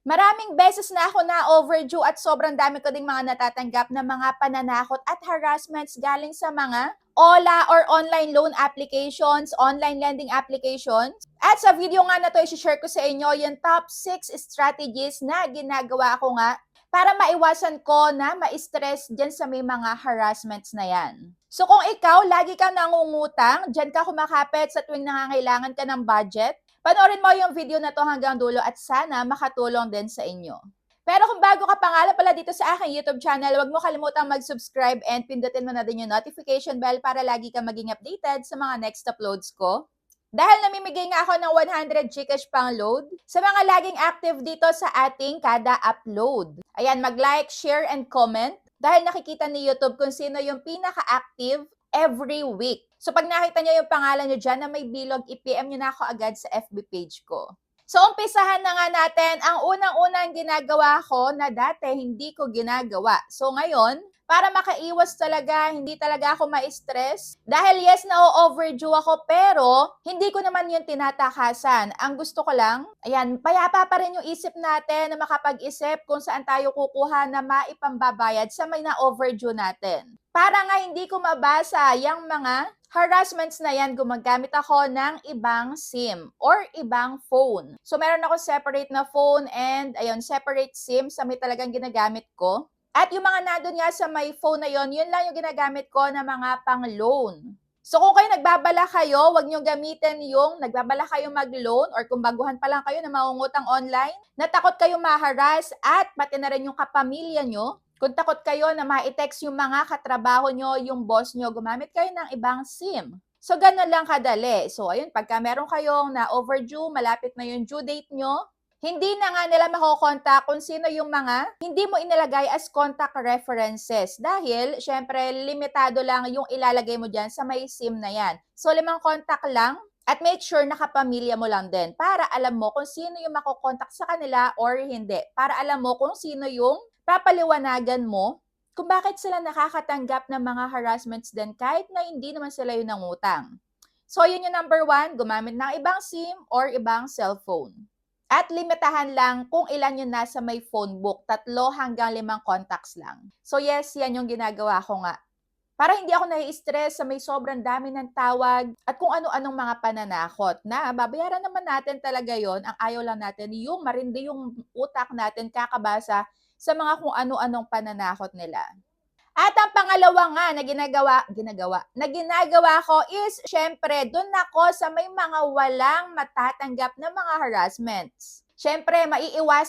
Maraming beses na ako na-overdue at sobrang dami ko ding mga natatanggap na mga pananakot at harassments galing sa mga OLA or online loan applications, online lending applications. At sa video nga na to, i-share ko sa inyo yung top 6 strategies na ginagawa ko nga para maiwasan ko na ma-stress dyan sa may mga harassments na yan. So kung ikaw, lagi kang nangungutang, dyan ka kumakapit sa tuwing nangangailangan ka ng budget, panoorin mo yung video na to hanggang dulo at sana makatulong din sa inyo. Pero kung bago ka pa nga pala dito sa aking YouTube channel, huwag mo kalimutang mag-subscribe and pindutin mo na din yung notification bell para lagi kang maging updated sa mga next uploads ko. Dahil namimigay nga ako ng 100 Gcash pang load sa mga laging active dito sa ating kada upload. Ayan, mag-like, share, and comment dahil nakikita ni YouTube kung sino yung pinaka-active every week. So pag nakita niyo yung pangalan niyo dyan na may bilog, i-PM niyo na ako agad sa FB page ko. So umpisahan na nga natin ang unang-unang ginagawa ko na dati hindi ko ginagawa. So ngayon, para makaiwas talaga, hindi talaga ako ma-stress. Dahil yes, na-overdue ako, pero hindi ko naman yun tinatakasan. Ang gusto ko lang, ayan, payapa pa rin yung isip natin na makapag-isip kung saan tayo kukuha na maipambabayad sa may na-overdue natin. Para nga hindi ko mabasa yung mga harassments na yan, gumagamit ako ng ibang SIM or ibang phone. So, meron ako separate na phone and, ayun, separate SIM sa may talagang ginagamit ko. At yung mga nandun nga sa may phone na yon, yun lang yung ginagamit ko na mga pang-loan. So, kung kayo nagbabala kayo, wag nyo gamitin yung nagbabala kayo mag-loan or kung baguhan pa lang kayo na mangungutang online, natakot kayo ma-harass at pati na rin yung kapamilya nyo, kung takot kayo na ma-text yung mga katrabaho nyo, yung boss nyo, gumamit kayo ng ibang SIM. So, ganun lang kadali. So, ayun, pagka meron kayong na-overdue, malapit na yung due date nyo, hindi na nga nila makokontak kung sino yung mga hindi mo inilagay as contact references. Dahil, syempre, limitado lang yung ilalagay mo dyan sa may SIM na yan. So, 5 contact lang. At make sure nakapamilya mo lang din para alam mo kung sino yung makokontak sa kanila or hindi. Para alam mo kung sino yung papaliwanagan mo kung bakit sila nakakatanggap ng mga harassments din kahit na hindi naman sila yung nangutang. So, yun yung number 1, gumamit ng ibang SIM or ibang cellphone. At limitahan lang kung ilan yung nasa may phone book, 3 hanggang 5 contacts lang. So yes, yan yung ginagawa ko nga. Para hindi ako nai-stress sa may sobrang dami ng tawag at kung ano-anong mga pananakot na babayaran naman natin talaga yon. Ang ayaw lang natin yung marindi yung utak natin kakabasa sa mga kung ano-anong pananakot nila. At ang pangalawa nga na ginagawa ko is, syempre, dun ako sa may mga walang matatanggap na mga harassments. Syempre, maiiwasan